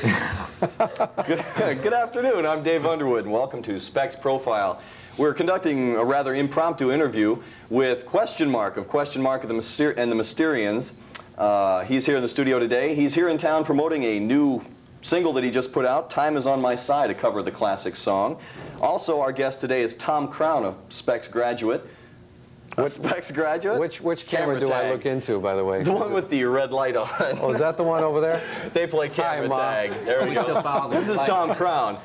Good afternoon, I'm Dave Underwood, and welcome to Specs Profile. We're conducting a rather impromptu interview with Question Mark of Question Mark The Mysterians. He's here in the studio today. He's here in town promoting a new single that he just put out, Time Is On My Side, a cover of the classic song. Also, our guest today is Tom Crown, a Specs graduate. Specs graduate? Which camera do I look into, by the way? The one with the red light on. Oh, is that the one over there? They play camera tag. There we go. This is Tom Crown.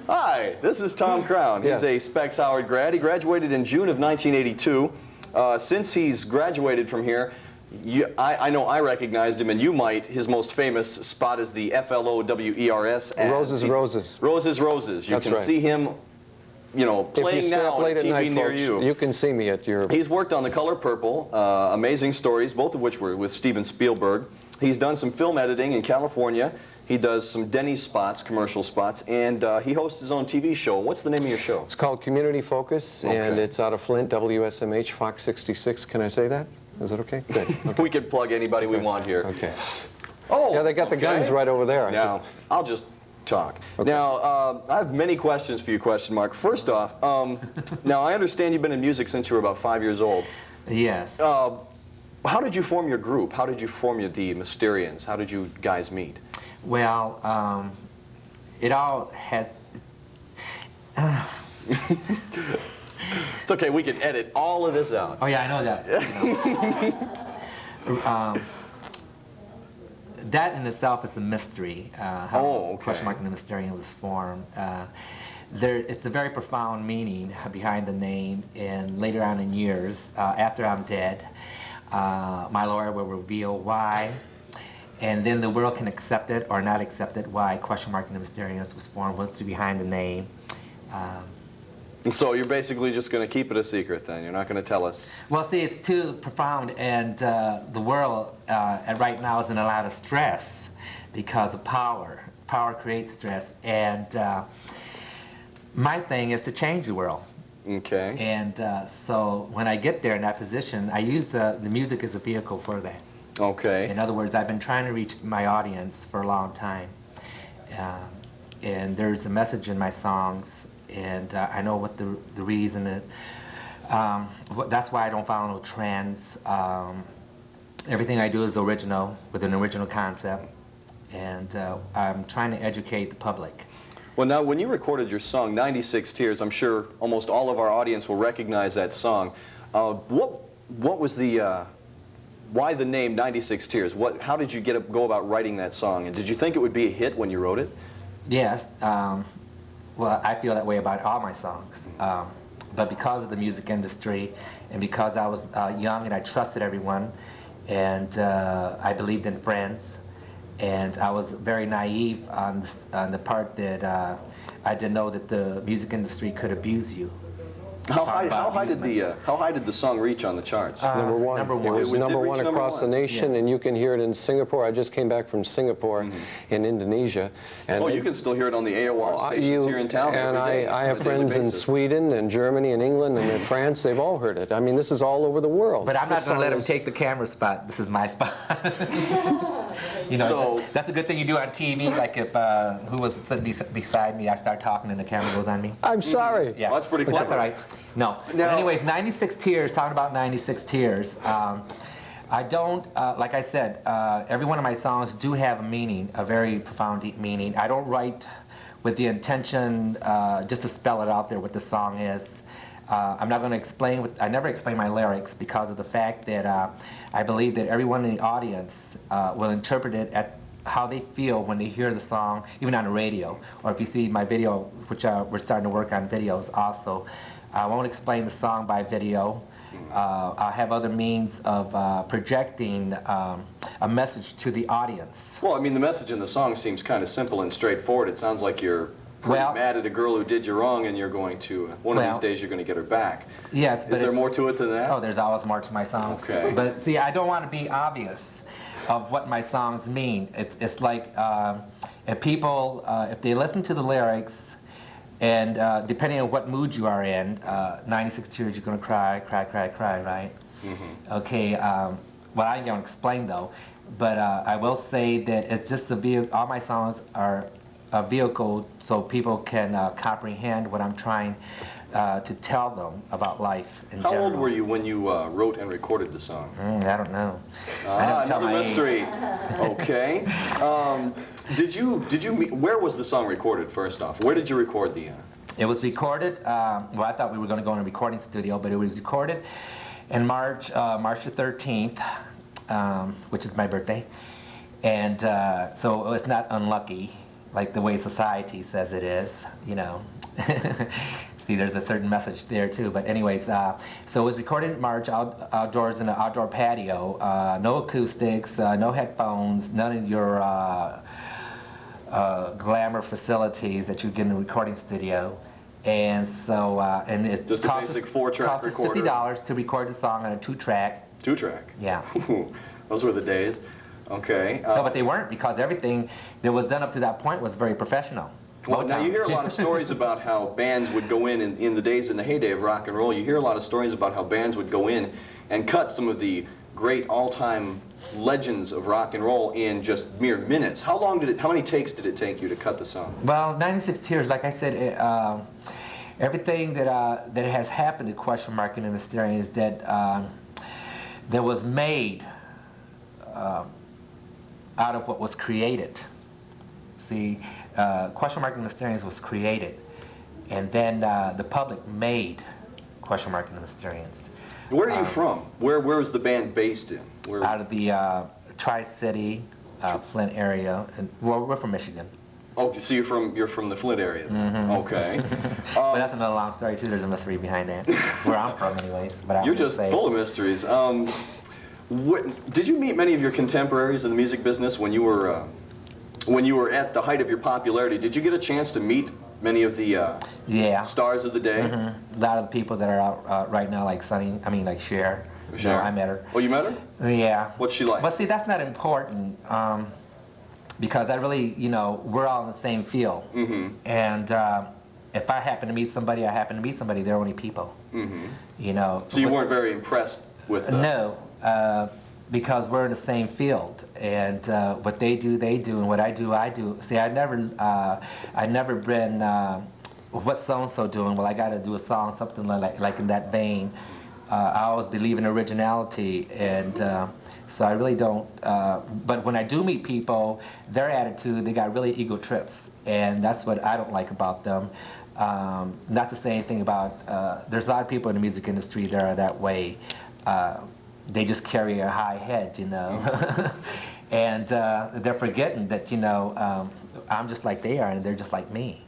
Hi, this is Tom Crown. He's a Specs Howard grad. He graduated in June of 1982. Since he's graduated from here, I know I recognized him, and you might. His most famous spot is the FLOWERS ad. Roses, Roses. Roses, Roses. You can see him, you know, playing now on TV near you. You can see me at your... He's worked on The Color Purple, Amazing Stories, both of which were with Steven Spielberg. He's done some film editing in California. He does some Denny's spots, commercial spots, and he hosts his own TV show. What's the name of your show? It's called Community Focus, and it's out of Flint, WSMH, Fox 66. Can I say that? Is it okay? Good. Okay. We can plug anybody we want here. Okay. Oh, yeah, they got the guns right over there. Now, I'll just talk. Okay. Now, I have many questions for you, Question Mark. First off, now I understand you've been in music since you were about 5 years old. Yes. How did you form your group? How did you form the Mysterians? How did you guys meet? Well, it all had... It's okay, we can edit all of this out. Oh yeah, I know that. That in itself is a mystery, how Question Mark The Mysterians was formed. It's a very profound meaning behind the name, and later on in years, after I'm dead, my lawyer will reveal why, and then the world can accept it or not accept it, why Question Mark The Mysterians was formed, what's behind the name. So you're basically just going to keep it a secret then? You're not going to tell us? Well, see, it's too profound, and the world right now is in a lot of stress because of power. Power creates stress, and my thing is to change the world. Okay. And so when I get there in that position, I use the music as a vehicle for that. Okay. In other words, I've been trying to reach my audience for a long time, and there's a message in my songs. And I know what the reason is. That's why I don't follow no trends. Everything I do is original, with an original concept. And I'm trying to educate the public. Well, now, when you recorded your song, 96 Tears, I'm sure almost all of our audience will recognize that song. What was the... why the name 96 Tears? How did you go about writing that song? And did you think it would be a hit when you wrote it? Yes. Well, I feel that way about all my songs, but because of the music industry, and because I was young and I trusted everyone, and I believed in friends, and I was very naive on the part that I didn't know that the music industry could abuse you. How high did the song reach on the charts? Number one. Number one. It was number one across the nation, and you can hear it in Singapore. I just came back from Singapore, in Indonesia. And you can still hear it on the AOR stations here in town. And I have friends in Sweden and Germany and England and in France. They've all heard it. I mean, this is all over the world. But I'm not going to let them take the camera spot. This is my spot. You know, so, that's a good thing you do on TV. Like if who was sitting beside me, I start talking and the camera goes on me. I'm sorry. Yeah, well, that's pretty clever. That's all right. No. But anyways, 96 Tears. Talking about 96 Tears. I don't, like I said, every one of my songs do have a meaning, a very profound, deep meaning. I don't write with the intention just to spell it out there what the song is. I'm not going to explain. I never explain my lyrics because of the fact that I believe that everyone in the audience will interpret it at how they feel when they hear the song, even on the radio, or if you see my video, which we're starting to work on videos also. I won't explain the song by video. I'll have other means of projecting a message to the audience. Well, I mean, the message in the song seems kind of simple and straightforward. It sounds like you're pretty mad at a girl who did you wrong, and you're going to, one of these days, you're going to get her back. Yes, but is there more to it than that? Oh, there's always more to my songs. Okay. But see, I don't want to be obvious of what my songs mean. It's like if people, if they listen to the lyrics, and depending on what mood you are in, 96 tears, you're going to cry, cry, cry, cry, right? Mm-hmm. Okay, well, I ain't gonna explain though, but I will say that it's just a vehicle. All my songs are a vehicle so people can comprehend what I'm trying to tell them about life in How general. old were you when you wrote and recorded the song? I don't know. I never tell Another my mystery. Okay. Where was the song recorded, first off? Where did you record the... It was recorded, well, I thought we were going to go in a recording studio, but it was recorded in March the 13th, which is my birthday. And so it's not unlucky, like the way society says it is, you know. See, there's a certain message there too. But anyways, so it was recorded in March outdoors in an outdoor patio. No acoustics, no headphones, none of your glamour facilities that you get in a recording studio. And so, and it Just a basic 4-track cost us recorder. $50 to record the song on a 2-track. 2-track? Yeah. Those were the days. Okay. No, but they weren't, because everything that was done up to that point was very professional. Well, now you hear a lot of stories about how bands would go in the days, in the heyday of rock and roll, you hear a lot of stories about how bands would go in and cut some of the great all-time legends of rock and roll in just mere minutes. How many takes did it take you to cut the song? Well, 96 Tears, like I said, everything that has happened to Question Mark and the Mysterians that was made out of what was created. See, Question Mark and the Mysterians was created, and then the public made Question Mark and the Mysterians. Where are you from? Where is the band based in? Out of the Tri-City, Flint area, and well, we're from Michigan. Oh, so you're from the Flint area. Mm-hmm. Okay. But that's another long story too. There's a mystery behind that. Where I'm from, anyways. But I You're won't just say. full of mysteries. Did you meet many of your contemporaries in the music business when you were at the height of your popularity? Did you get a chance to meet many of the stars of the day? Mm-hmm. A lot of the people that are out right now, like like Cher. Cher. No, I met her. Oh, you met her? Yeah. What's she like? But see, that's not important because I really, we're all in the same field. Mm-hmm. And if I happen to meet somebody, I happen to meet somebody. They're only people. Mm-hmm. So you weren't very impressed with No. Because we're in the same field, and what they do, and what I do. See, I never been what so and so doing. Well, I got to do a song, something like in that vein. I always believe in originality, and so I really don't. But when I do meet people, their attitude, they got really ego trips, and that's what I don't like about them. Not to say anything about. There's a lot of people in the music industry that are that way. They just carry a high head, and they're forgetting that, I'm just like they are and they're just like me.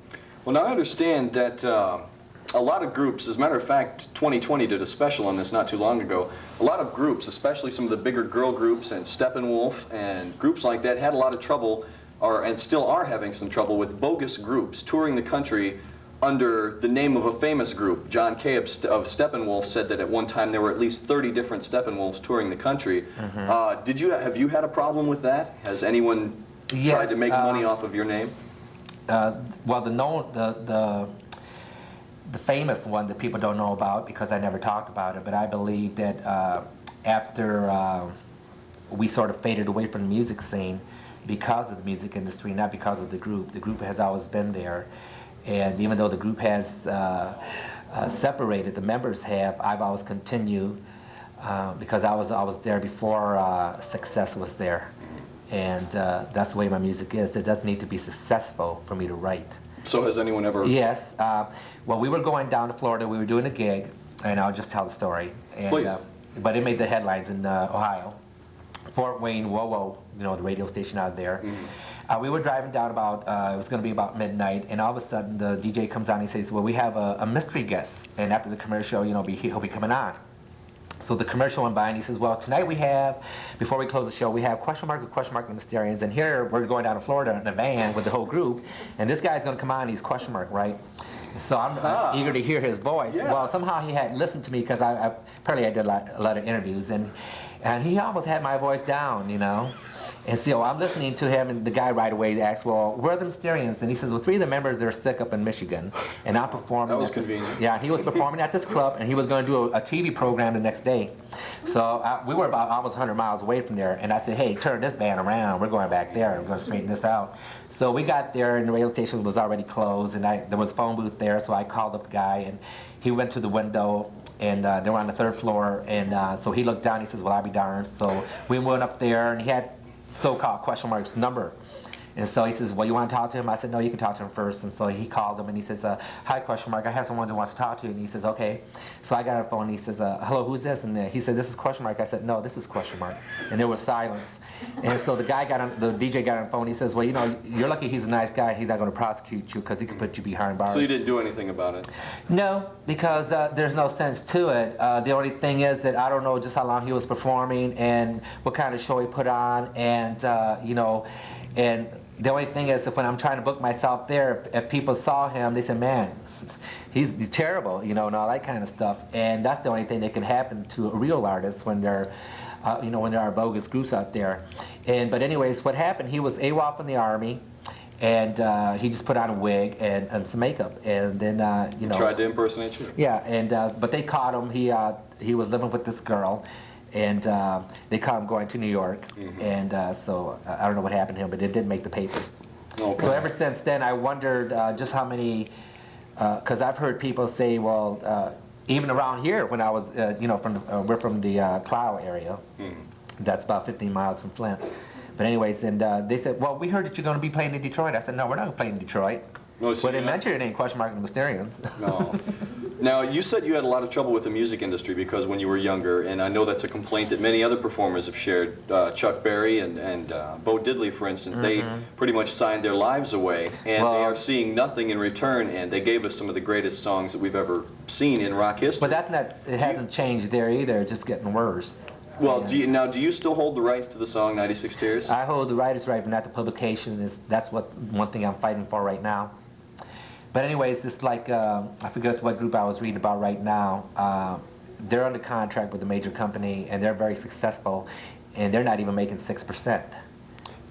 Well, now I understand that a lot of groups, as a matter of fact, 2020 did a special on this not too long ago. A lot of groups, especially some of the bigger girl groups and Steppenwolf and groups like that, had a lot of trouble, and still are having some trouble with bogus groups touring the country under the name of a famous group. John Kay of Steppenwolf said that at one time there were at least 30 different Steppenwolves touring the country. Mm-hmm. Have you had a problem with that? Has anyone tried to make money off of your name? Well, the famous one that people don't know about, because I never talked about it, but I believe that after we sort of faded away from the music scene because of the music industry, not because of the group has always been there. And even though the group has separated, the members have, I've always continued because I was there before success was there. And that's the way my music is. It doesn't need to be successful for me to write. So has anyone ever... Yes. Well, we were going down to Florida. We were doing a gig, and I'll just tell the story. And, Please. But it made the headlines in Ohio. Fort Wayne, whoa, the radio station out there. Mm-hmm. We were driving down about, it was going to be about midnight, and all of a sudden the DJ comes on and he says, well, we have a mystery guest, and after the commercial, he'll be coming on. So the commercial went by, and he says, well, tonight we have, before we close the show, we have Question Mark the Mysterians, and here we're going down to Florida in a van with the whole group, and this guy's going to come on, he's Question Mark, right? So I'm eager to hear his voice. Yeah. Well, somehow he had listened to me, because apparently I did a lot of interviews, and he almost had my voice down, And so I'm listening to him, and the guy right away asks, well, where are the Mysterians? And he says, well, 3 of the members are sick up in Michigan, and I'm performing. That was convenient. Yeah, he was performing at this club, and he was going to do a TV program the next day. So we were about almost 100 miles away from there, and I said, hey, turn this band around. We're going back there. We're going to straighten this out. So we got there, and the radio station was already closed, and there was a phone booth there, so I called up the guy, and he went to the window, and they were on the 3rd floor, and so he looked down, he says, well, I'll be darned. So we went up there, and he had so-called Question Mark's number. And so he says, well, you want to talk to him? I said, no, you can talk to him first. And so he called him, and he says, hi, Question Mark, I have someone that wants to talk to you. And he says, okay. So I got on the phone, and he says, hello, who's this? And he said, this is Question Mark. I said, no, this is Question Mark. And there was silence. And so the DJ got on the phone, he says, well, you know, you're lucky he's a nice guy. He's not going to prosecute you because he can put you behind bars. So you didn't do anything about it? No, because there's no sense to it. The only thing is that I don't know just how long he was performing and what kind of show he put on, and you know, and the only thing is that when I'm trying to book myself there, if people saw him, they said, man, he's terrible, you know, and all that kind of stuff. And that's the only thing that can happen to a real artist when they're, you know, when there are bogus groups out there. But anyways, what happened, he was AWOL from the Army, and he just put on a wig and some makeup, and then, you know. Tried to impersonate you? Yeah, and but they caught him. He was living with this girl, and they caught him going to New York, and so I don't know what happened to him, but it did make the papers. Okay. So ever since then, I wondered just how many, because I've heard people say, well, even around here when I was, you know, we're from the Clow area, that's about 15 miles from Flint. But anyways, and they said, well, we heard that you're going to be playing in Detroit. I said, no, we're not going to play in Detroit. No, so Well, they mentioned it in Question Mark The Mysterians. No. Now, you said you had a lot of trouble with the music industry because when you were younger, and I know that's a complaint that many other performers have shared. Chuck Berry and Bo Diddley, for instance, they pretty much signed their lives away, and they are seeing nothing in return, and they gave us some of the greatest songs that we've ever seen in rock history. But that's not, it hasn't changed there either, it's just getting worse. Well, do you still hold the rights to the song 96 Tears? I hold the writer's right, but not the publication. That's one thing I'm fighting for right now. But anyways, it's like, I forget what group I was reading about right now. They're under contract with a major company, and they're very successful, and they're not even making 6%.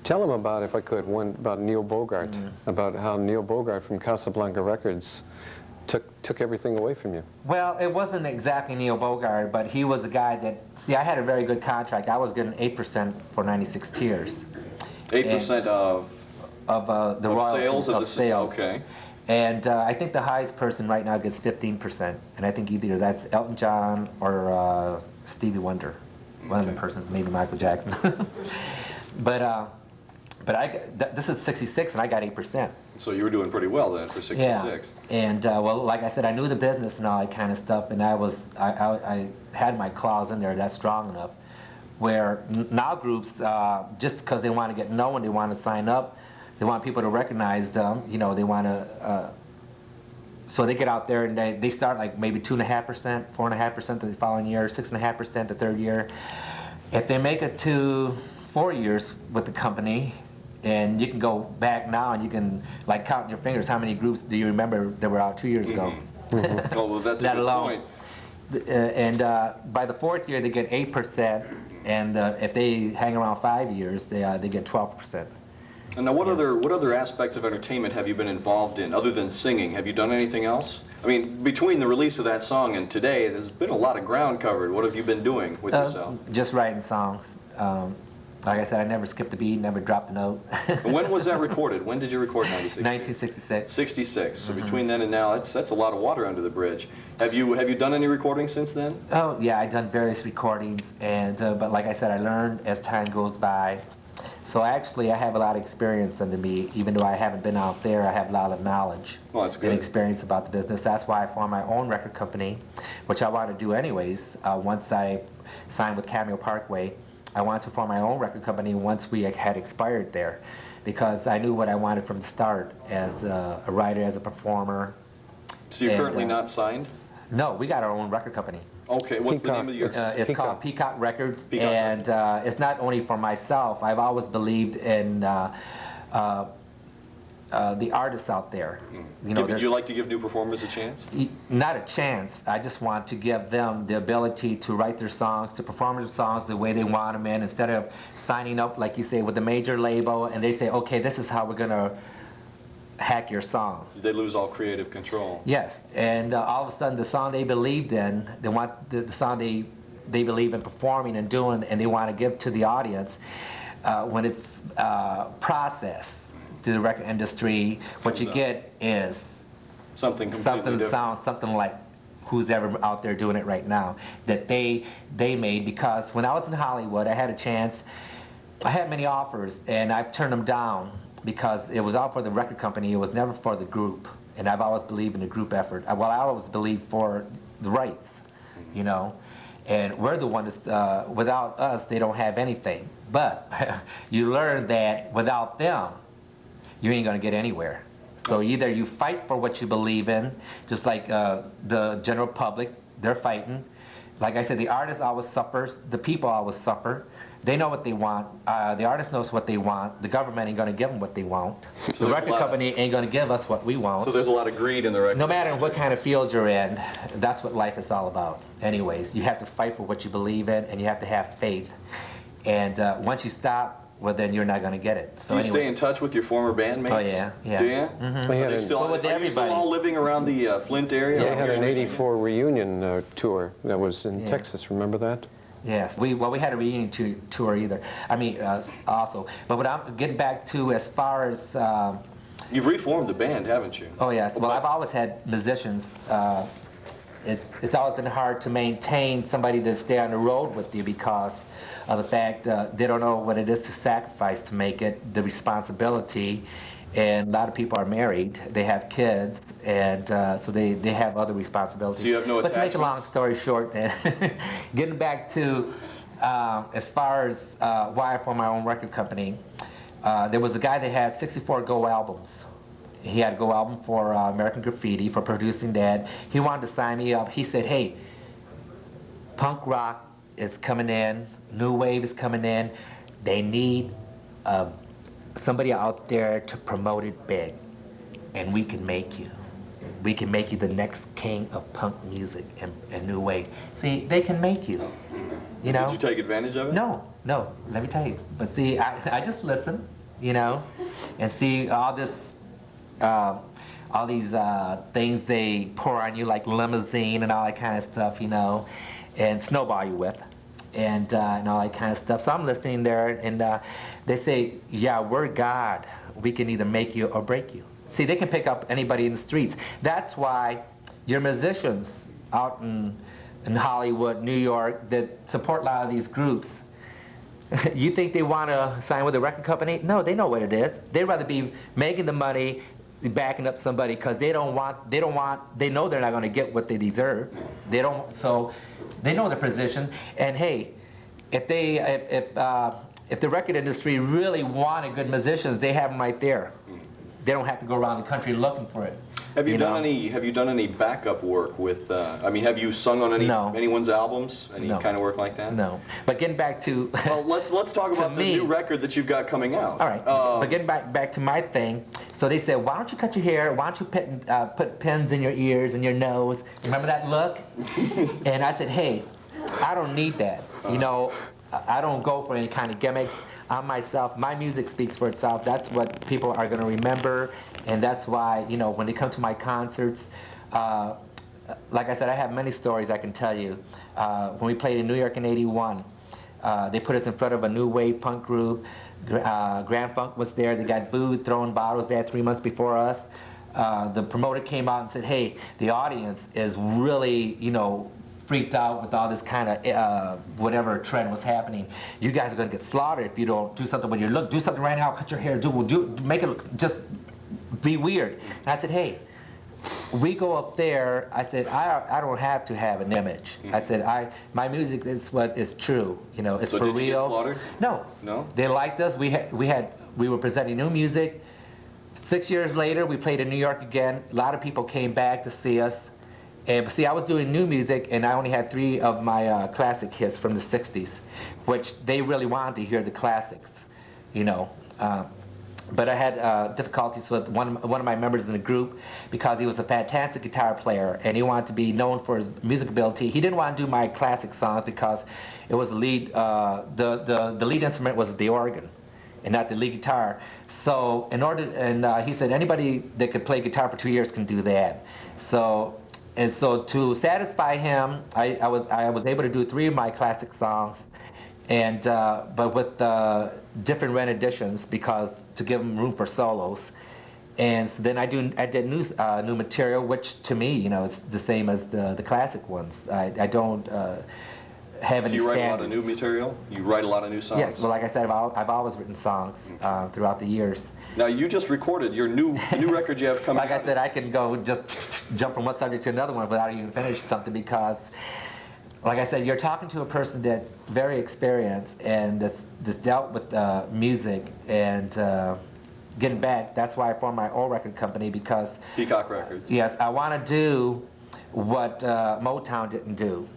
Tell them about, if I could, one about Neil Bogart, about how Neil Bogart from Casablanca Records took everything away from you. Well, it wasn't exactly Neil Bogart, but he was a guy that, see, I had a very good contract. I was getting 8% for 96 Tears. 8% of the royalties sales of sales. Okay. And I think the highest person right now gets 15%, and I think either that's Elton John or Stevie Wonder, one of the persons, maybe Michael Jackson. but this is 66, and I got 8%. So you were doing pretty well then for 66. Yeah. And well, like I said, I knew the business and all that kind of stuff, and I had my claws in there that's strong enough. Where now groups, just because they want to get known, they want to sign up. They want people to recognize them, you know, they want to, so they get out there and they start like maybe 2.5%, 4.5% the following year, 6.5% the third year. If they make it to 4 years with the company, and you can go back now and you can like count in your fingers how many groups do you remember that were out 2 years ago. Oh, well, that's That a good alone. point. And by the 4th year they get 8%, and if they hang around 5 years, they get 12%. And now, what other aspects of entertainment have you been involved in other than singing? Have you done anything else? I mean, between the release of that song and today, there's been a lot of ground covered. What have you been doing with yourself? Just writing songs. Like I said, I never skipped a beat, never dropped a note. When was that recorded? When did you record 96? 1966. 66. So between then and now, that's a lot of water under the bridge. Have you done any recording since then? Oh yeah, I've done various recordings, and but like I said, I learned as time goes by. So actually, I have a lot of experience under me. Even though I haven't been out there, I have a lot of knowledge and experience about the business. That's why I formed my own record company, which I want to do anyways. Once I signed with Cameo Parkway, I wanted to form my own record company once we had expired there, because I knew what I wanted from the start as a writer, as a performer. So you're currently not signed? No, we got our own record company. Okay, what's the name of your... It's called Peacock Records, and it's not only for myself. I've always believed in the artists out there. You know, You like to give new performers a chance? not a chance. I just want to give them the ability to write their songs, to perform their songs the way they want them in, instead of signing up, like you say, with a major label, and they say, okay, this is how we're going to hack your song. They lose all creative control. Yes, and all of a sudden the song they believed in, they want the song they believe in performing and doing, and they want to give to the audience, when it's processed through the record industry, what you get is Something completely something that different. sounds something like who's ever out there doing it right now, that they made. Because when I was in Hollywood, I had a chance, I had many offers, and I've turned them down because it was all for the record company, it was never for the group. And I've always believed in the group effort. Well, I always believed for the rights, you know. And we're the ones, without us, they don't have anything. But you learn that without them, you ain't gonna get anywhere. So either you fight for what you believe in, just like the general public, they're fighting. Like I said, the artist always suffers, the people always suffer. They know what they want, the artist knows what they want, the government ain't gonna give them what they want. So The there's a record lot of- company ain't gonna give us what we want. So there's a lot of greed in the record No matter industry. what kind of field you're in, that's what life is all about. Anyways, you have to fight for what you believe in, and you have to have faith. And once you stop, well, then you're not going to get it. So Do you stay anyways, in touch with your former bandmates? Oh, yeah, yeah. Do you? They Are had they an- still, Well, with are you still everybody. all living around the Flint area? They or had here an in Michigan? '84 reunion tour that was in Yeah. Texas. Remember that? yes. We had a reunion tour either. I mean, also. But what I'm getting back to as far as, You've reformed the band, haven't you? oh yes, well, I've always had musicians. It's always been hard to maintain somebody to stay on the road with you because of the fact they don't know what it is to sacrifice to make it, the responsibility. And a lot of people are married, they have kids, and so they have other responsibilities. So you have no But to make a long attachments? story short, getting back to as far as why I formed my own record company, there was a guy that had 64 Go albums. He had a Go album for American Graffiti, for producing that. He wanted to sign me up. He said, hey, punk rock is coming in, new wave is coming in. They need somebody out there to promote it big, and we can make you. We can make you the next king of punk music and new wave. See, they can make you, you know? Did you take advantage of it? No, let me tell you. But see, I just listen, you know, and see all these things they pour on you, like limousine and all that kind of stuff, you know, and snowball you with, and all that kind of stuff. So I'm listening there, and they say, yeah, we're God. We can either make you or break you. See, they can pick up anybody in the streets. That's why your musicians out in Hollywood, New York, that support a lot of these groups, you think they want to sign with a record company? No, they know what it is. They'd rather be making the money, backing up somebody, because they know they're not going to get what they deserve. So they know their position. And hey, if the record industry really wanted good musicians, they have them right there. They don't have to go around the country looking for it. Have you done know? any backup work with? I mean, have you sung on No. anyone's albums? Any No. kind of work like that? No. But getting back to Well, let's talk To about the me- new record that you've got coming out. all right. But getting back to my thing. So they said, why don't you cut your hair? Why don't you put pins in your ears and your nose? Remember that look? And I said, hey, I don't need that. You know, I don't go for any kind of gimmicks. I'm myself. My music speaks for itself. That's what people are going to remember, and that's why, you know, when they come to my concerts, like I said, I have many stories I can tell you. When we played in New York in '81, they put us in front of a new wave punk group. Grand Funk was there. They got booed, throwing bottles there 3 months before us. The promoter came out and said, hey, the audience is really, you know, freaked out with all this kind of whatever trend was happening. You guys are gonna get slaughtered if you don't do something with your look. Do something right now. Cut your hair. Make it look, just be weird. And I said, hey, we go up there. I said, I don't have to have an image. I said, my music is what is true. You know, it's So for did you get real. slaughtered? No. No? They liked us. We were presenting new music. 6 years later, we played in New York again. A lot of people came back to see us. But see, I was doing new music, and I only had 3 of my classic hits from the '60s, which they really wanted to hear the classics, you know. But I had difficulties with one of my members in the group because he was a fantastic guitar player and he wanted to be known for his music ability. He didn't want to do my classic songs because it was the lead instrument was the organ and not the lead guitar. So he said anybody that could play guitar for 2 years can do that. So to satisfy him, I was able to do 3 of my classic songs, and but with different renditions because to give them room for solos. And so then I did new material, which to me, is the same as the classic ones. I don't have any standards. So you write a lot of new material? You write a lot of new songs? Yes. Well, like I said, I've always written songs throughout the years. Now you just recorded your new record you have coming out. Like I said, I can go just jump from one subject to another one without even finishing something because, like I said, you're talking to a person that's very experienced and that's dealt with music and getting back. That's why I formed my own record company because Peacock Records. Yes, I want to do what Motown didn't do,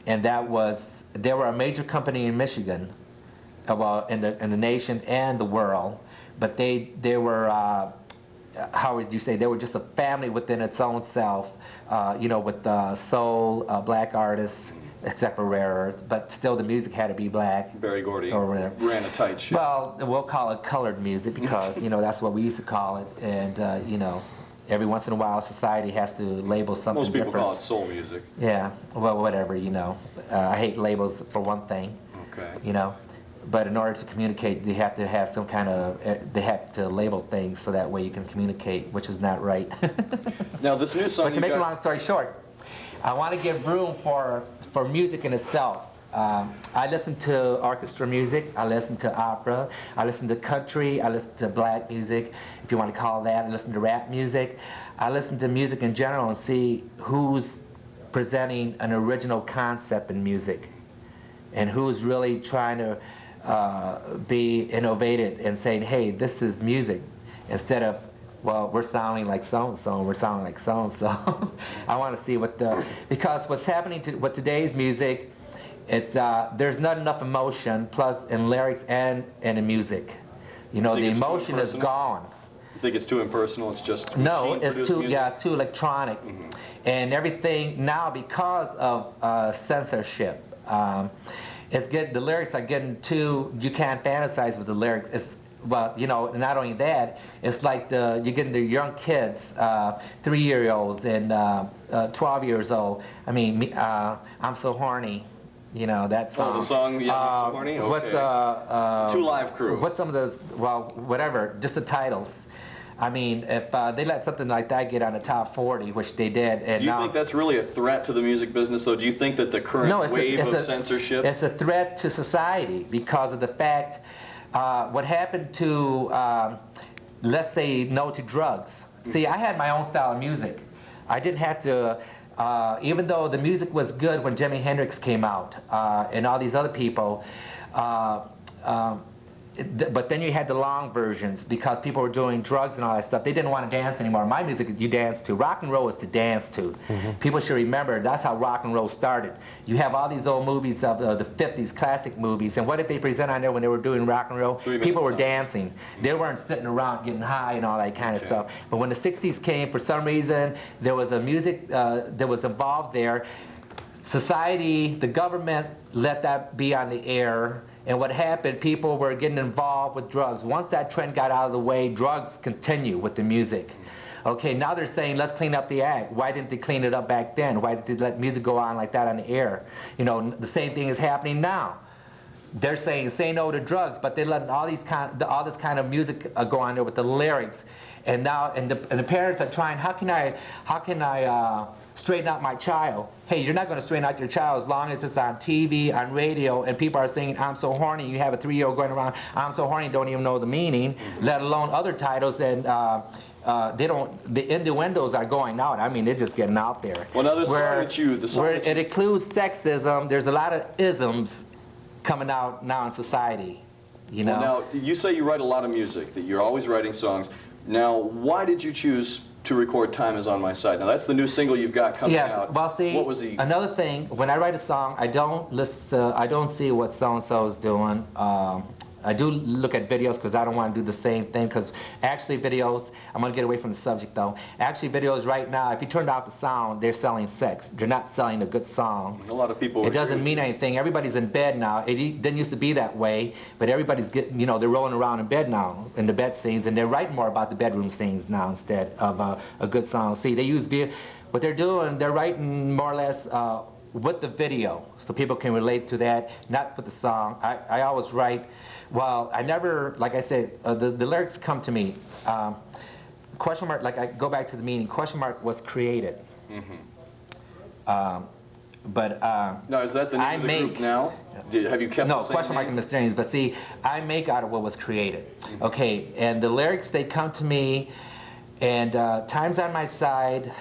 and that was they were a major company in Michigan, well, in the nation and the world, but they were. How would you say? They were just a family within its own self, with soul, black artists, except for Rare Earth, but still the music had to be black. Barry Gordy or whatever. ran a tight ship. Well, we'll call it colored music because, that's what we used to call it. And, every once in a while society has to label something Most people different. call it soul music. Yeah, well, whatever, I hate labels for one thing. Okay. But in order to communicate, they have to have some kind of, they have to label things so that way you can communicate, which is not right. Now this new song But to make a long story short, I want to give room for music in itself. I listen to orchestra music, I listen to opera, I listen to country, I listen to black music, if you want to call that. I listen to rap music. I listen to music in general and see who's presenting an original concept in music and who's really trying to be innovative and saying, hey, this is music, instead of, well, we're sounding like so-and-so, and we're sounding like so-and-so. I want to see because what's happening with today's music, it's there's not enough emotion, plus in lyrics and in music. The emotion is gone. You think it's too impersonal? It's just no, it's too music? Yeah, it's too electronic, and everything now because of censorship. The lyrics are getting too. You can't fantasize with the lyrics. Not only that, it's like you're getting the young kids, 3-year-olds and 12 years old. I mean, I'm so horny. That song. Oh, the song, yeah, I'm so horny? Okay. What's Two Live Crew. What's some of the, whatever, just the titles. I mean, if they let something like that get on the top 40, which they did, and do you think that's really a threat to the music business, though? Do you think that the current wave of censorship? It's a threat to society because of the fact what happened to, let's say, no to drugs. See, I had my own style of music. I didn't have to, even though the music was good when Jimi Hendrix came out and all these other people, but then you had the long versions because people were doing drugs and all that stuff. They didn't want to dance anymore. My music, you dance to. Rock and roll is to dance to. People should remember that's how rock and roll started. You have all these old movies of the 50s, classic movies, and what did they present on there when they were doing rock and roll? People were dancing. They weren't sitting around getting high and all that kind of stuff. But when the 60s came, for some reason, there was a music that was involved there. Society, the government let that be on the air. And what happened, people were getting involved with drugs. Once that trend got out of the way, drugs continue with the music. Okay, now they're saying, let's clean up the act. Why didn't they clean it up back then? Why did they let music go on like that on the air? The same thing is happening now. They're saying, say no to drugs, but they're letting all this kind of music go on there with the lyrics. And now, and the parents are trying, how can I straighten out my child? Hey, you're not going to straighten out your child as long as it's on TV, on radio, and people are saying, I'm so horny. You have a 3-year-old going around, I'm so horny, don't even know the meaning, let alone other titles. And the innuendos are going out. I mean, they're just getting out there. Well, now this song where it includes sexism, there's a lot of isms coming out now in society. Well, now, you say you write a lot of music, that you're always writing songs. Now, why did you choose to record Time Is On My Side? Now, that's the new single you've got coming out. Yes, well, see, what was another thing, when I write a song, I don't see what so-and-so is doing. I do look at videos because I don't want to do the same thing, because actually videos, I'm going to get away from the subject though, actually videos right now, if you turned off the sound, they're selling sex. They're not selling a good song. A lot of people. It doesn't mean anything. Everybody's in bed now. It didn't used to be that way, but everybody's getting, they're rolling around in bed now, in the bed scenes, and they're writing more about the bedroom scenes now instead of a good song. See, they use what they're doing, they're writing more or less with the video, so people can relate to that, not with the song. I always write, well, I never, like I said, the lyrics come to me. Question Mark, like I go back to the meaning, Question Mark was created. But now, is that the name of the group now? Have you kept the same Question Mark name? The Mysterians, but see, I make out of what was created. Okay, and the lyrics, they come to me, and Time's on My Side.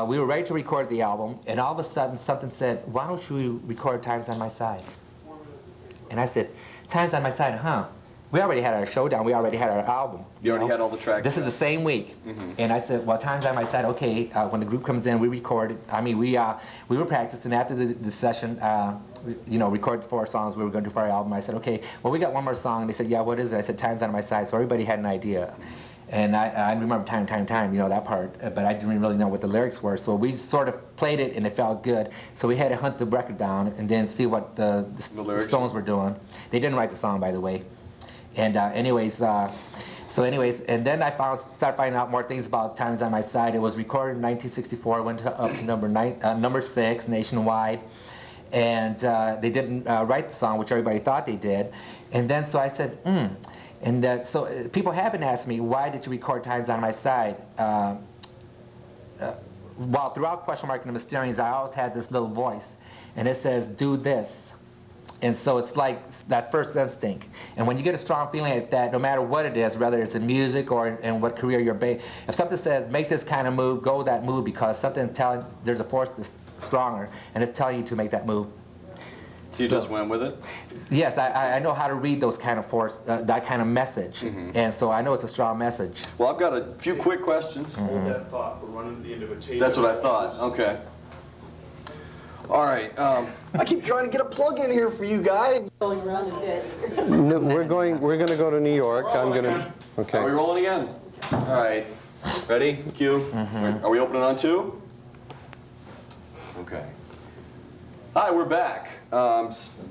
We were ready to record the album, and all of a sudden something said, why don't you record Time's on My Side? And I said, Time's on My Side, huh? We already had our showdown, we already had our album. You already had all the tracks. This is the same week. And I said, well, Time's on My Side, okay, when the group comes in, we recorded. I mean, we were practicing after the session, recorded 4 songs we were going to do for our album. I said, okay, well, we got one more song. And they said, yeah, what is it? I said, Time's on My Side. So everybody had an idea. And I remember time, that part, but I didn't really know what the lyrics were. So we sort of played it, and it felt good. So we had to hunt the record down and then see what the Stones were doing. They didn't write the song, by the way. And anyways, and then I started finding out more things about Time's on My Side. It was recorded in 1964, went up to number 6 nationwide. And they didn't write the song, which everybody thought they did. And then so I said, And so people have been asking me, why did you record Time's on My Side? Well, throughout Question Mark and the Mysterians, I always had this little voice, and it says, do this. And so it's like that first instinct. And when you get a strong feeling like that, no matter what it is, whether it's in music or in what career you're based, if something says, make this kind of move, go that move, because something telling, there's a force that's stronger, and it's telling you to make that move. So you just went with it? Yes, I know how to read those kind of force, that kind of message, and so I know it's a strong message. Well, I've got a few quick questions. Hold that thought. We're running to the end of a tape. That's what I thought. Okay. All right. I keep trying to get a plug in here for you guys. Going around a bit. No, we're going to go to New York. I'm going to. Okay. Are we rolling again? All right. Ready? Cue. Are we opening on 2? Okay. Hi, we're back.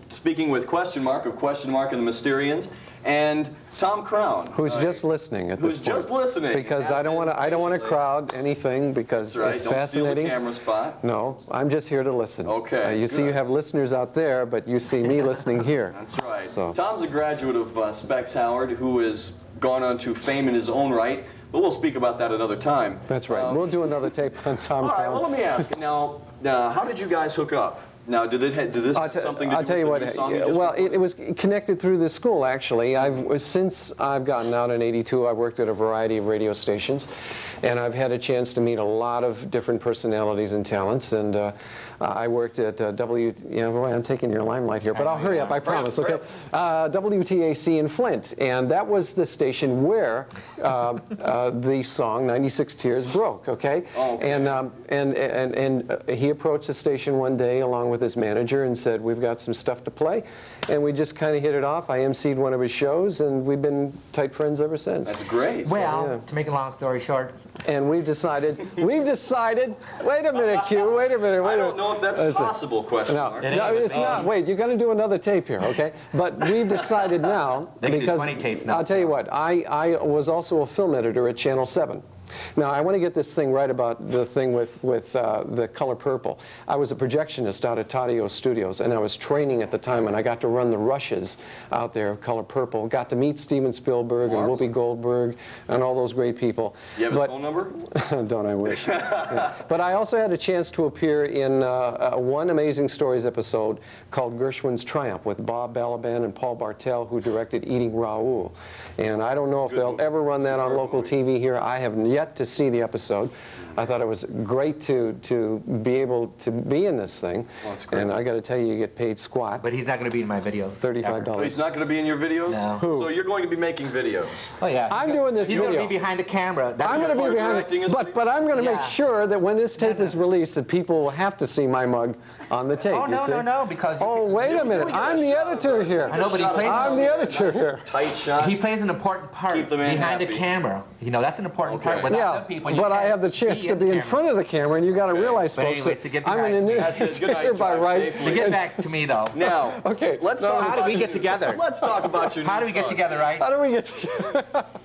Speaking with Question Mark of Question Mark and the Mysterians, and Tom Crown, Who's just listening at this who's point. just listening. Because I don't want to crowd anything, because That's right. it's Don't fascinating. steal the camera spot. No, I'm just here to listen. Okay, You see, good. you have listeners out there, but you see me listening here. That's right. So. Tom's a graduate of Specs Howard, who has gone on to fame in his own right, but we'll speak about that another time. That's right. We'll do another tape on Tom All right. Crown. Well, let me ask. Now, how did you guys hook up? Now, did this have something to do I'll tell you with what. the new song you just Well, recorded? it was connected through the school, actually. Since I've gotten out in '82, I've worked at a variety of radio stations, and I've had a chance to meet a lot of different personalities and talents. And I worked at boy, I'm taking your limelight here, but I'll hurry up, I promise. Okay, WTAC in Flint, and that was the station where the song "96 Tears" broke. Okay, and he approached the station one day along with his manager and said, we've got some stuff to play, and we just kind of hit it off. I emceed one of his shows, and we've been tight friends ever since. That's great. Well, yeah. to make a long story short, And we've decided, wait a minute, Q, wait a minute. I don't know if that's possible, Question No, Mark. no, it's not. Wait, you're going to do another tape here, okay? But we've decided now, They can do because 20 tapes now. I'll tell you what, I was also a film editor at Channel 7. Now, I want to get this thing right about the thing with the color purple. I was a projectionist out at Taddeo Studios, and I was training at the time, and I got to run the rushes out there of color purple. Got to meet Steven Spielberg and Whoopi Goldberg and all those great people. You have his phone number? Don't I wish. Yeah. But I also had a chance to appear in one Amazing Stories episode called Gershwin's Triumph with Bob Balaban and Paul Bartel, who directed Eating Raoul. And I don't know if they'll ever run that on local TV here. I have yet to see the episode. I thought it was great to be able to be in this thing. Well, that's great. And I got to tell you get paid squat. But he's not going to be in my videos. $35. Oh, he's not going to be in your videos? No. Who? So you're going to be making videos. Oh yeah. I'm doing this He's video. going to be behind the camera. That's I'm what- going to be part of directing behind, is but I'm going to make Yeah. sure that when this tape No, no. is released, that people will have to see my mug on the tape. Oh you no see? no no! Because Oh, wait a minute! I'm the editor here. I know, but he plays. I'm the editor here. Tight shot. He plays an important part Keep the man behind happy. the camera. You know, that's an important Okay. part. Without Yeah, them people, you but I can't have the chance to be in the front of the camera, and you got to realize, But folks, anyways, to get that I'm back an to me. That's it. Good night, entertainer by drive right. safely. To get back to me though. Now, Okay, let's no, talk how about do we your get new- together? Let's talk about your How new do we get song. together, right? How do we get?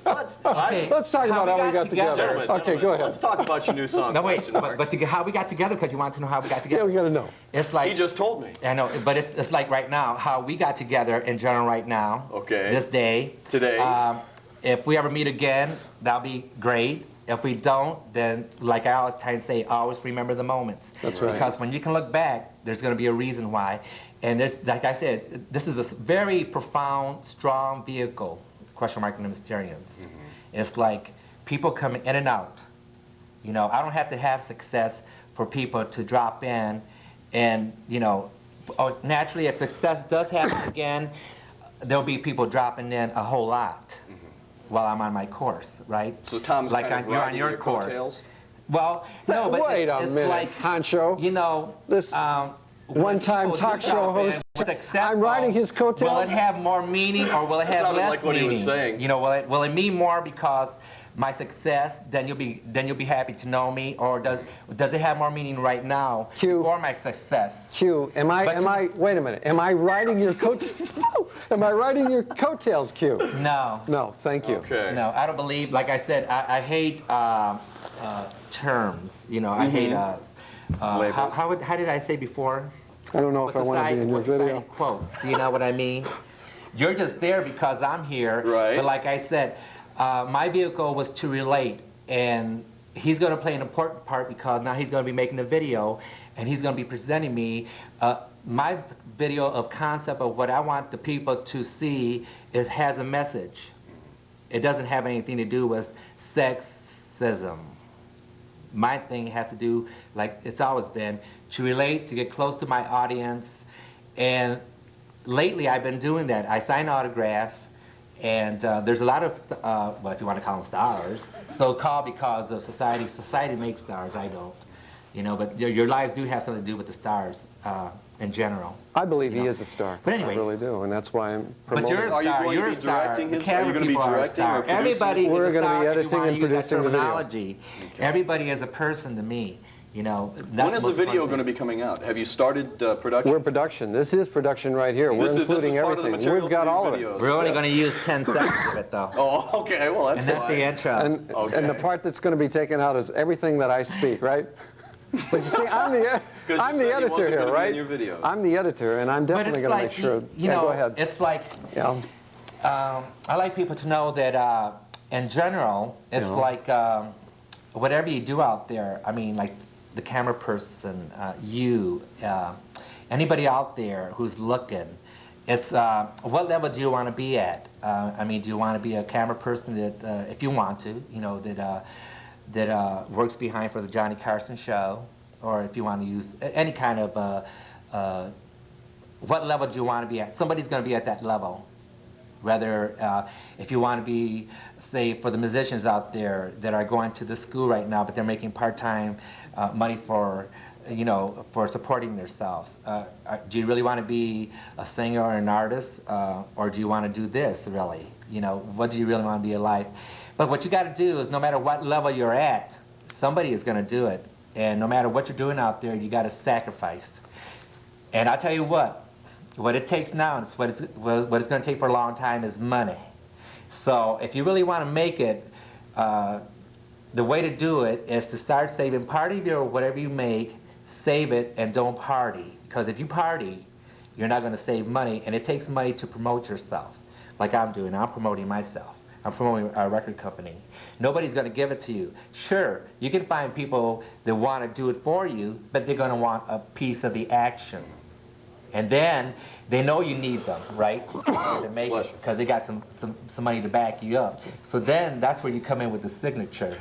Okay. Let's talk How about we how we got together. Gentlemen, Okay, go ahead. Let's talk about your new song. No wait, Question mark. but how we got together because you want to know how we got Yeah, together. we got to know. It's like He just told me. I know, but it's like right now how we got together in general right now. Okay. This day. Today. If we ever meet again, that'll be great. If we don't, then like I always try to say, always remember the moments. That's right. Because when you can look back, there's going to be a reason why. And there's, like I said, this is a very profound, strong vehicle. Question Mark The Mysterians. It's like people come in and out. You know, I don't have to have success for people to drop in, and you know, naturally, if success does happen again, there'll be people dropping in a whole lot while I'm on my course, right? So Tom's like kind of you're on riding your your course. coattails? Well, no, but Wait a it's minute, like Honcho. you know, This when one-time people do talk show drop in, host. successful, I'm riding his coattails? Will it have more meaning or will it have sounded less like what he meaning? was saying. You know, will it mean more because my success, then you'll be happy to know me, or does it have more meaning right now Q. for my success? Q, wait a minute, am I riding your am I riding your coattails, Q? No. No, thank you. Okay. No, I don't believe. Like I said, I hate terms. You know, I hate. Labels. How did I say before? I don't know if I want to be in your video. Society quotes. You know what I mean? You're just there because I'm here. Right. But like I said, my vehicle was to relate, and he's going to play an important part because now he's going to be making a video, and he's going to be presenting me my video of concept of what I want the people to see has a message. It doesn't have anything to do with sexism. My thing has to do, like it's always been, to relate, to get close to my audience. And lately I've been doing that. I sign autographs, and there's a lot of, well, if you want to call them stars, so-called because of society. Society makes stars, I don't. You know, but your lives do have something to do with the stars in general. I believe he is a star. But I anyways. really do, and that's why I'm But promoting. you're a Are you star. going to You're be a star. directing The his- are you camera going to be people are a directing or star. producing? Everybody We're is a gonna be star if you editing wanna and use that producing the video. terminology. Everybody is a person to me. You know. When is the video going to be coming out? Have you started production? We're production. This is production right here. We're This is including part of the everything. material We've got for your all of it. videos. We're only Yeah. going to use 10 seconds of it, though. Oh, okay. Well, that's And that's why. the intro. And the part that's going to be taken out is everything that I speak, right? But you see, I'm the 'Cause you said he editor wasn't here, gonna be right? in your video. I'm the editor, and I'm But definitely it's going to like, make sure. you Yeah, know, go ahead. it's like, Yeah. I like people to know that in general, it's Yeah. like whatever you do out there, I mean, like the camera person, you, anybody out there who's looking, it's what level do you want to be at? I mean, do you want to be a camera person that, if you want to, you know, that works behind for the Johnny Carson show, or if you want to use any kind of, what level do you want to be at? Somebody's going to be at that level. Whether if you want to be, say, for the musicians out there that are going to the school right now, but they're making part-time money for, you know, for supporting themselves. Do you really want to be a singer or an artist, or do you want to do this really? You know, what do you really want to be in life? But what you got to do is, no matter what level you're at, somebody is going to do it, and no matter what you're doing out there, you got to sacrifice. And I'll tell you what it takes now, and what it's going to take for a long time, is money. So if you really want to make it, the way to do it is to start saving part of your whatever you make, save it, and don't party. Because if you party, you're not going to save money, and it takes money to promote yourself. Like I'm doing, I'm promoting myself. I'm promoting our record company. Nobody's going to give it to you. Sure, you can find people that want to do it for you, but they're going to want a piece of the action. And then they know you need them, right? To make it, because they got some money to back you up. So then that's where you come in with the signature.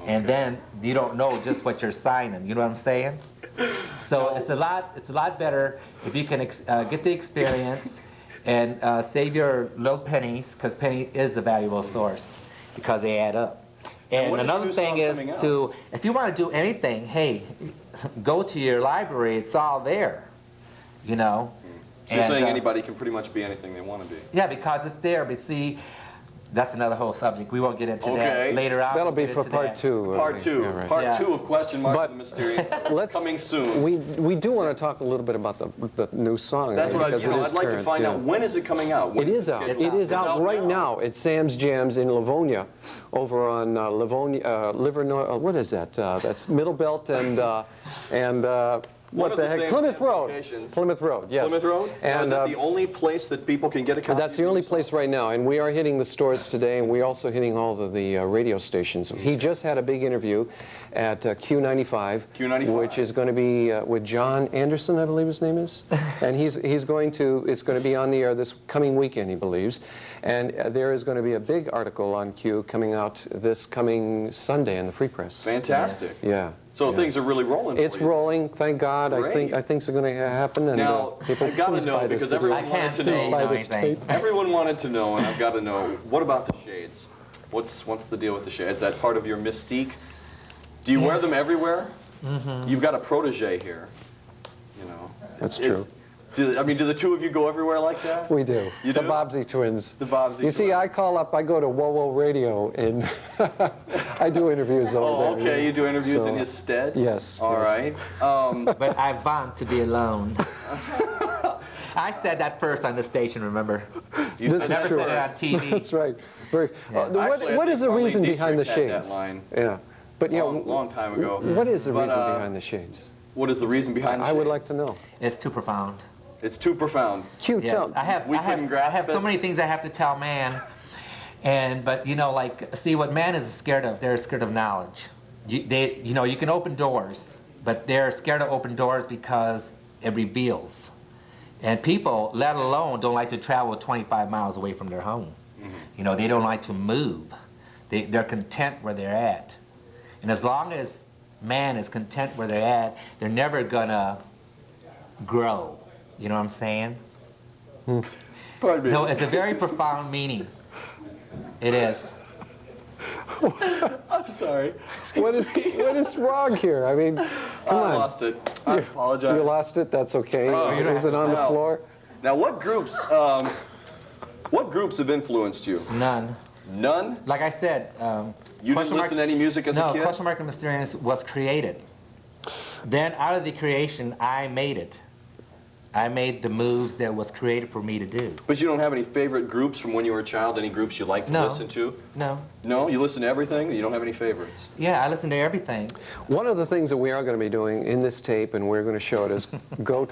And then you don't know just what you're signing. You know what I'm saying? So it's a lot better if you can get the experience and save your little pennies, because penny is a valuable source because they add up. And when is your another new thing song is coming out? to, if you want to do anything, hey, go to your library. It's all there, you know. So you're saying And, anybody can pretty much be anything they want to be. yeah, because it's there. But see, that's another whole subject. We won't get into Okay. that later on. That'll We'll be get for into part that. two. Part two. Yeah, right. Part Yeah. 2 of Question Mark But The Mysterians. Coming soon. We do want to talk a little bit about the new song. That's what because it is I'd like to current, find yeah. out. When is it coming out? When It is is out. scheduled? It is It's out right now. It's Sam's Jams in Livonia, over on Livernois. What is that? That's Middle Belt and One what of the the heck? Sam's Plymouth Jams Road. locations. Plymouth Road. Yes. Plymouth Road? Now, is And that the only place that people can get a copy? that's the of only your song? place right now, and we are hitting the stores today, and we're also hitting all of the radio stations. He just had a big interview at Q95, Q95. which is going to be with John Anderson, I believe his name is, and it's going to be on the air this coming weekend, he believes, and there is going to be a big article on Q coming out this coming Sunday in the Free Press. Fantastic. Yeah. So yeah. things are really rolling for It's you. rolling, thank God. Great. I think it's going to happen, and Now, people I've gotta please know, buy this because video. I everyone can't wanted to say know. buy no this anything. tape. Everyone wanted to know, and I've got to know, what about the shades? What's the deal with the shades? Is that part of your mystique? Do you wear them everywhere? Mm-hmm. You've got a protege here, you know. That's It's- true. Do the two of you go everywhere like that? We do. You The do? Bobsey twins. The Bobsey You see, twins. I call up, I go to Whoa Radio, and I do interviews over Oh, there. okay. You do interviews So, in his stead? Yes. All yes. right. But I want to be alone. I said that first on the station, remember? You This I is never true. said it on TV. That's right. Very, Actually, I what think is the Marlene reason Dietrich behind the had that shades? line. Yeah. But yeah, Long time ago. what is the But, reason behind the shades? What is the reason behind the I would shades? like to know. It's too profound. It's too profound. Cute. Yes, Tell. I have couldn't grasp so it. many things I have to tell man, but you know, like, see what man is scared of. They're scared of knowledge. You can open doors, but they're scared to open doors because it reveals. And people, let alone, don't like to travel 25 miles away from their home. Mm-hmm. You know, they don't like to move. They're content where they're at. And as long as man is content where they're at, they're never gonna grow. You know what I'm saying? Pardon me. No, it's a very profound meaning. It is. I'm sorry. What is wrong here? I mean, come I on. lost it. I apologize. You lost it. That's okay. Oh, Is it on the no. floor? Now, what groups have influenced you? None. None? Like I said, You didn't Question Mark- listen to any music as a no, kid? Question Mark The Mysterians was created. Then out of the creation, I made it. I made the moves that was created for me to do. But you don't have any favorite groups from when you were a child? Any groups you like to No. listen to? No. No? You listen to everything? You don't have any favorites? Yeah, I listen to everything. One of the things that we are going to be doing in this tape, and we're going to show it, is go.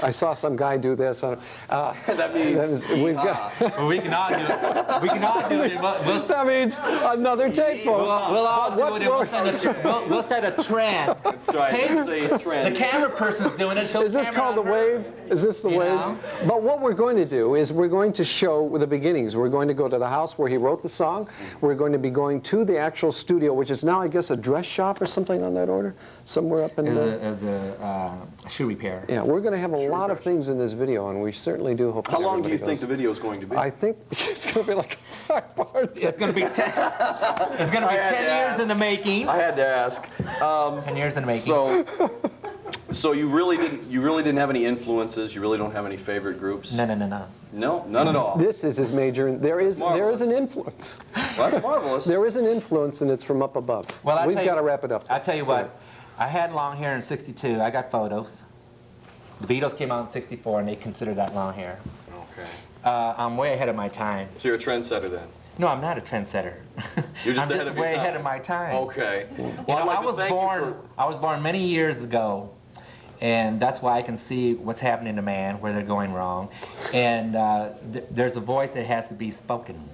I saw some guy do this. That means We've got. We can all do it. We can all do it. That means another tape, folks. We'll all do What- it. And we'll set a trend. That's right. Hey, This is a The trend. camera person's doing it. Show Is this camera called the on her. wave? Is this the You wave? know? But what we're going to do is we're going to show the beginnings. We're going to go to the house where he wrote the song. We're going to be going to the actual studio, which is now, I guess, a dress shop or something on that order, somewhere up in the. As a shoe repair. Yeah, we're going to have a lot of things in this video, and we certainly do hope. How that long do you everybody think the goes. video is going to be? I think it's going to be like 5 parts. It's going to be 10. It's going to be I had 10 to years ask. in the making. I had to ask. 10 years in the making. So you really didn't have any influences. You really don't have any favorite groups. No. No, none at all. This is his major. There is marvelous. an influence. Well, that's marvelous. There is an influence, and it's from up above. Well, We've got to wrap it up. I'll tell you what. I had long hair in '62. I got photos. The Beatles came out in '64, and they considered that long hair. Okay. I'm way ahead of my time. So you're a trendsetter then. No, I'm not a trendsetter. You're just I'm ahead just of your way time. ahead of my time. Okay. You Well, know, I'd like I to was thank born. you I was born many years ago, and that's why I can see what's happening to man, where they're going wrong, and there's a voice that has to be spoken.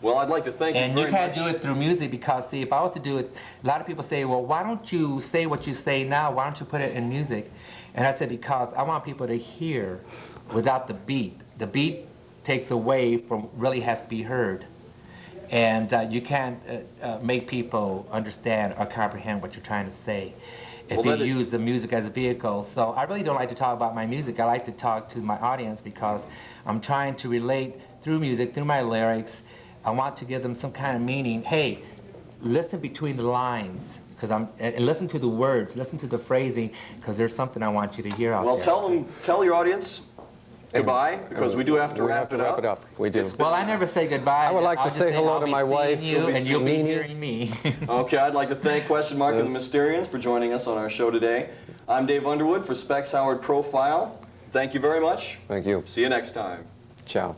Well, I'd like to thank you And very you can't much. do it through music because, see, if I was to do it, a lot of people say, well, why don't you say what you say now? Why don't you put it in music? And I said, because I want people to hear without the beat. The beat takes away from really has to be heard. And you can't make people understand or comprehend what you're trying to say if you use the music as a vehicle. So I really don't like to talk about my music. I like to talk to my audience because I'm trying to relate through music, through my lyrics. I want to give them some kind of meaning. Hey, listen between the lines, and listen to the words, listen to the phrasing, because there's something I want you to hear out there. Well, tell your audience goodbye, because we do have to wrap it up. We do. Well, I never say goodbye. I would like to say hello to my wife. And you'll be hearing me. Okay, I'd like to thank Question Mark and the Mysterians for joining us on our show today. I'm Dave Underwood for Specs Howard Profile. Thank you very much. Thank you. See you next time. Ciao.